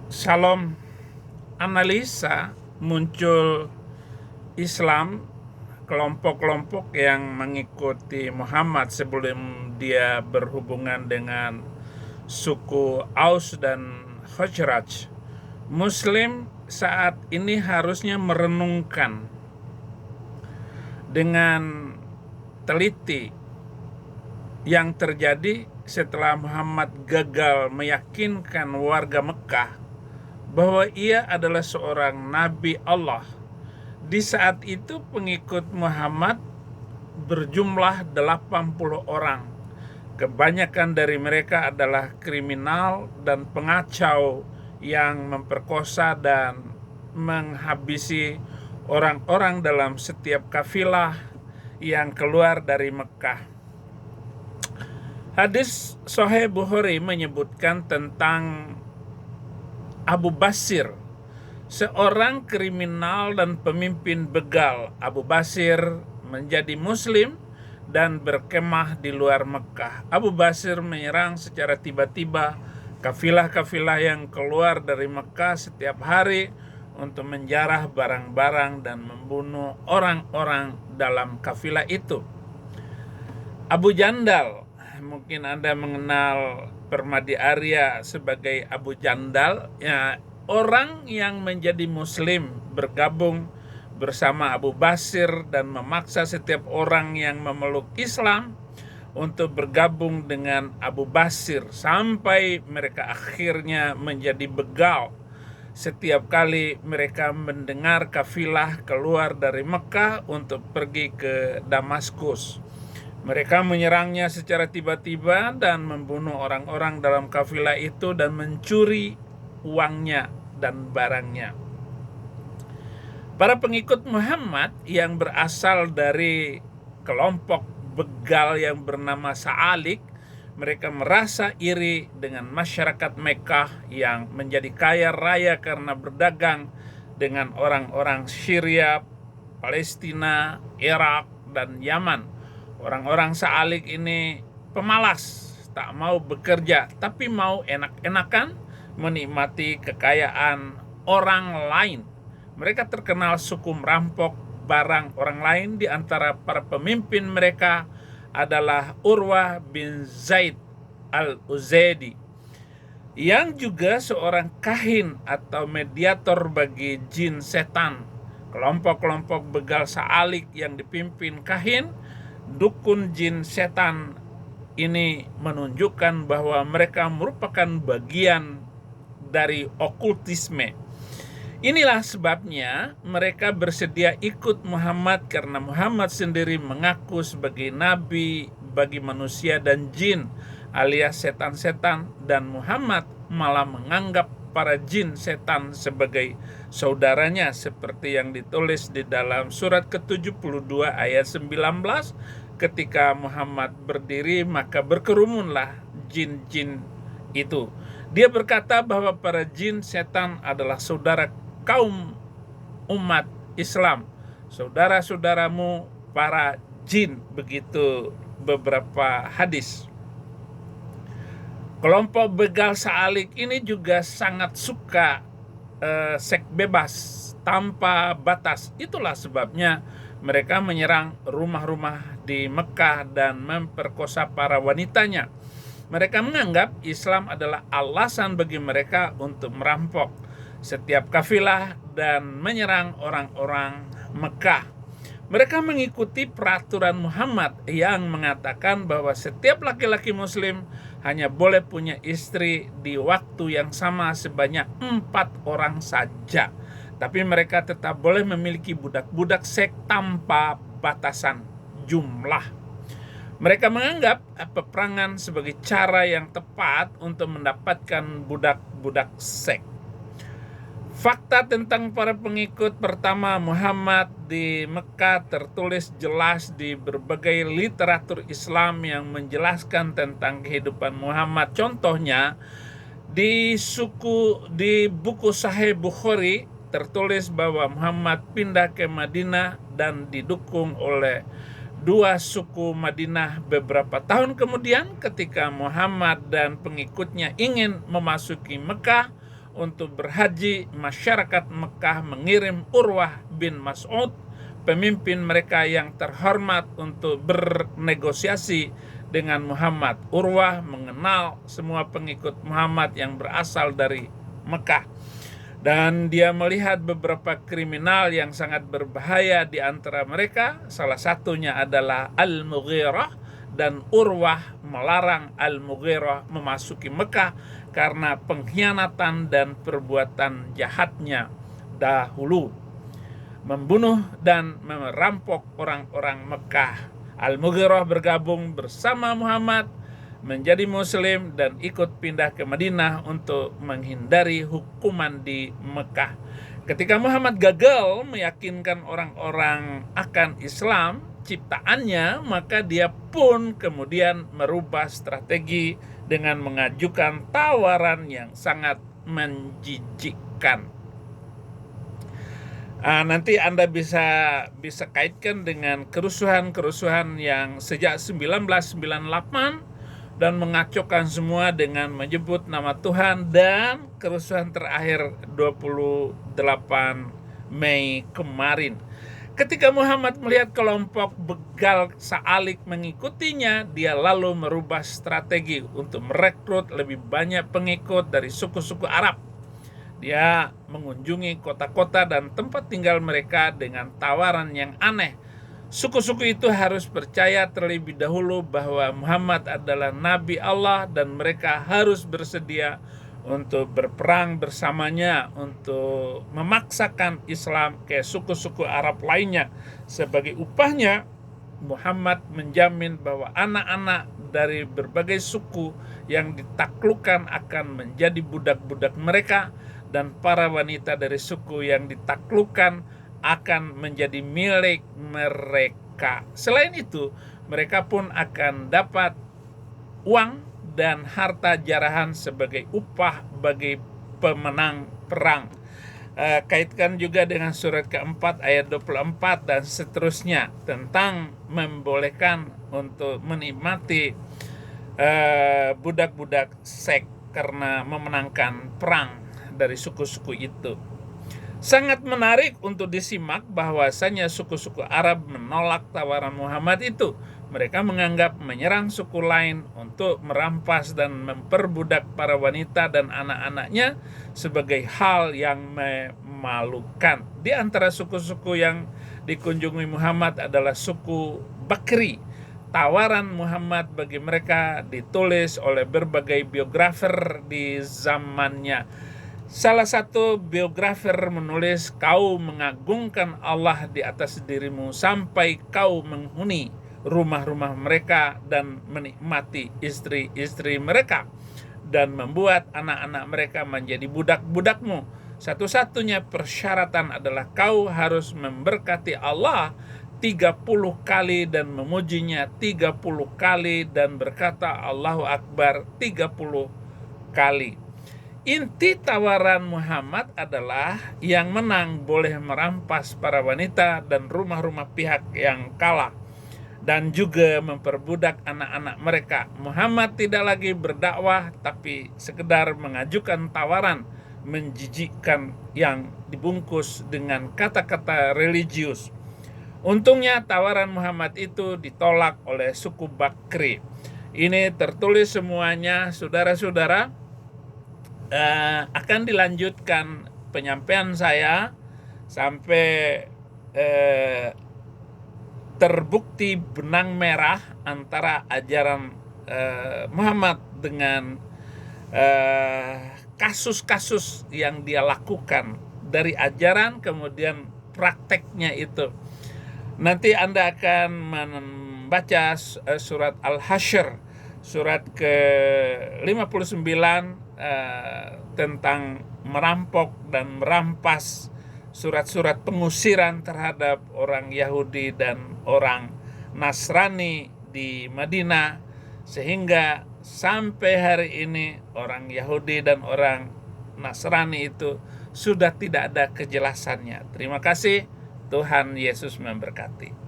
Shalom, analisa muncul Islam, kelompok-kelompok yang mengikuti Muhammad sebelum dia berhubungan dengan suku Aus dan Khazraj. Muslim saat ini harusnya merenungkan dengan teliti yang terjadi setelah Muhammad gagal meyakinkan warga Mekah bahwa ia adalah seorang nabi Allah. Di saat itu pengikut Muhammad berjumlah 80 orang. Kebanyakan dari mereka adalah kriminal dan pengacau yang memperkosa dan menghabisi orang-orang dalam setiap kafilah yang keluar dari Mekah. Hadis Sahih Bukhari menyebutkan tentang Abu Basir, seorang kriminal dan pemimpin begal. Abu Basir menjadi Muslim dan berkemah di luar Mekah. Abu Basir menyerang secara tiba-tiba kafilah-kafilah yang keluar dari Mekah setiap hari untuk menjarah barang-barang dan membunuh orang-orang dalam kafilah itu. Abu Jandal, mungkin Anda mengenal Permadi Arya sebagai Abu Jandal, ya, orang yang menjadi Muslim bergabung bersama Abu Basir dan memaksa setiap orang yang memeluk Islam untuk bergabung dengan Abu Basir sampai mereka akhirnya menjadi begal. Setiap kali mereka mendengar kafilah keluar dari Mekah untuk pergi ke Damaskus, mereka menyerangnya secara tiba-tiba dan membunuh orang-orang dalam kafilah itu dan mencuri uangnya dan barangnya. Para pengikut Muhammad yang berasal dari kelompok begal yang bernama Sa'alik, mereka merasa iri dengan masyarakat Mekah yang menjadi kaya raya karena berdagang dengan orang-orang Syria, Palestina, Irak, dan Yaman. Orang-orang Sa'alik ini pemalas, tak mau bekerja, tapi mau enak-enakan menikmati kekayaan orang lain. Mereka terkenal suku merampok barang orang lain. Di antara para pemimpin mereka adalah Urwah bin Zaid al-Uzaidi, yang juga seorang kahin atau mediator bagi jin setan. Kelompok-kelompok begal Sa'alik yang dipimpin kahin, dukun jin setan ini menunjukkan bahwa mereka merupakan bagian dari okultisme. Inilah sebabnya mereka bersedia ikut Muhammad, karena Muhammad sendiri mengaku sebagai nabi bagi manusia dan jin alias setan-setan, dan Muhammad malah menganggap para jin setan sebagai saudaranya, seperti yang ditulis di dalam surat ke-72 ayat 19. Ketika Muhammad berdiri, maka berkerumunlah jin-jin itu. Dia berkata bahwa para jin setan adalah saudara kaum umat Islam, saudara-saudaramu para jin, begitu beberapa hadis. Kelompok begal Sa'alik ini juga sangat suka seks bebas tanpa batas. Itulah sebabnya mereka menyerang rumah-rumah di Mekah dan memperkosa para wanitanya. Mereka menganggap Islam adalah alasan bagi mereka untuk merampok setiap kafilah dan menyerang orang-orang Mekah. Mereka mengikuti peraturan Muhammad yang mengatakan bahwa setiap laki-laki Muslim hanya boleh punya istri di waktu yang sama sebanyak 4 orang saja. Tapi mereka tetap boleh memiliki budak-budak seks tanpa batasan jumlah. Mereka menganggap peperangan sebagai cara yang tepat untuk mendapatkan budak-budak seks. Fakta tentang para pengikut pertama Muhammad di Mekah tertulis jelas di berbagai literatur Islam yang menjelaskan tentang kehidupan Muhammad. Contohnya, di buku Sahih Bukhari tertulis bahwa Muhammad pindah ke Madinah dan didukung oleh 2 suku Madinah beberapa tahun kemudian. Ketika Muhammad dan pengikutnya ingin memasuki Mekah, untuk berhaji, masyarakat Mekah mengirim Urwah bin Mas'ud, pemimpin mereka yang terhormat, untuk bernegosiasi dengan Muhammad. Urwah mengenal semua pengikut Muhammad yang berasal dari Mekah, dan dia melihat beberapa kriminal yang sangat berbahaya di antara mereka. Salah satunya adalah Al-Mughirah, dan Urwah melarang Al-Mughirah memasuki Mekah karena pengkhianatan dan perbuatan jahatnya dahulu, membunuh dan merampok orang-orang Mekah. Al-Mughirah bergabung bersama Muhammad, menjadi muslim, dan ikut pindah ke Madinah untuk menghindari hukuman di Mekah. Ketika Muhammad gagal meyakinkan orang-orang akan Islam ciptaannya, maka dia pun kemudian merubah strategi dengan mengajukan tawaran yang sangat menjijikkan. Nanti Anda bisa kaitkan dengan kerusuhan-kerusuhan yang sejak 1998 dan mengacaukan semua dengan menyebut nama Tuhan, dan kerusuhan terakhir 28 Mei kemarin. Ketika Muhammad melihat kelompok begal Sa'alik mengikutinya, dia lalu merubah strategi untuk merekrut lebih banyak pengikut dari suku-suku Arab. Dia mengunjungi kota-kota dan tempat tinggal mereka dengan tawaran yang aneh. Suku-suku itu harus percaya terlebih dahulu bahwa Muhammad adalah Nabi Allah, dan mereka harus bersedia untuk berperang bersamanya untuk memaksakan Islam ke suku-suku Arab lainnya. Sebagai upahnya, Muhammad menjamin bahwa anak-anak dari berbagai suku yang ditaklukkan akan menjadi budak-budak mereka, dan para wanita dari suku yang ditaklukkan akan menjadi milik mereka. Selain itu, mereka pun akan dapat uang dan harta jarahan sebagai upah bagi pemenang perang. Kaitkan juga dengan surat keempat ayat 24 dan seterusnya, tentang membolehkan untuk menikmati budak-budak seks karena memenangkan perang dari suku-suku itu. Sangat menarik untuk disimak bahwasanya suku-suku Arab menolak tawaran Muhammad itu. Mereka menganggap menyerang suku lain untuk merampas dan memperbudak para wanita dan anak-anaknya sebagai hal yang memalukan. Di antara suku-suku yang dikunjungi Muhammad adalah suku Bakri. Tawaran Muhammad bagi mereka ditulis oleh berbagai biografer di zamannya. Salah satu biografer menulis, "Kau mengagungkan Allah di atas dirimu sampai kau menghuni rumah-rumah mereka dan menikmati istri-istri mereka, dan membuat anak-anak mereka menjadi budak-budakmu. Satu-satunya persyaratan adalah kau harus memberkati Allah 30 kali dan memujinya 30 kali dan berkata Allahu Akbar 30 kali." Inti tawaran Muhammad adalah yang menang boleh merampas para wanita dan rumah-rumah pihak yang kalah, dan juga memperbudak anak-anak mereka. Muhammad tidak lagi berdakwah, tapi sekedar mengajukan tawaran menjijikkan yang dibungkus dengan kata-kata religius. Untungnya tawaran Muhammad itu ditolak oleh suku Bakri. Ini tertulis semuanya, saudara-saudara. Akan dilanjutkan penyampaian saya sampai terbukti benang merah antara ajaran Muhammad dengan kasus-kasus yang dia lakukan dari ajaran kemudian prakteknya itu. Nanti Anda akan membaca surat Al-Hasyr, surat ke-59 tentang merampok dan merampas, surat-surat pengusiran terhadap orang Yahudi dan orang Nasrani di Madinah, sehingga sampai hari ini orang Yahudi dan orang Nasrani itu sudah tidak ada kejelasannya. Terima kasih, Tuhan Yesus memberkati.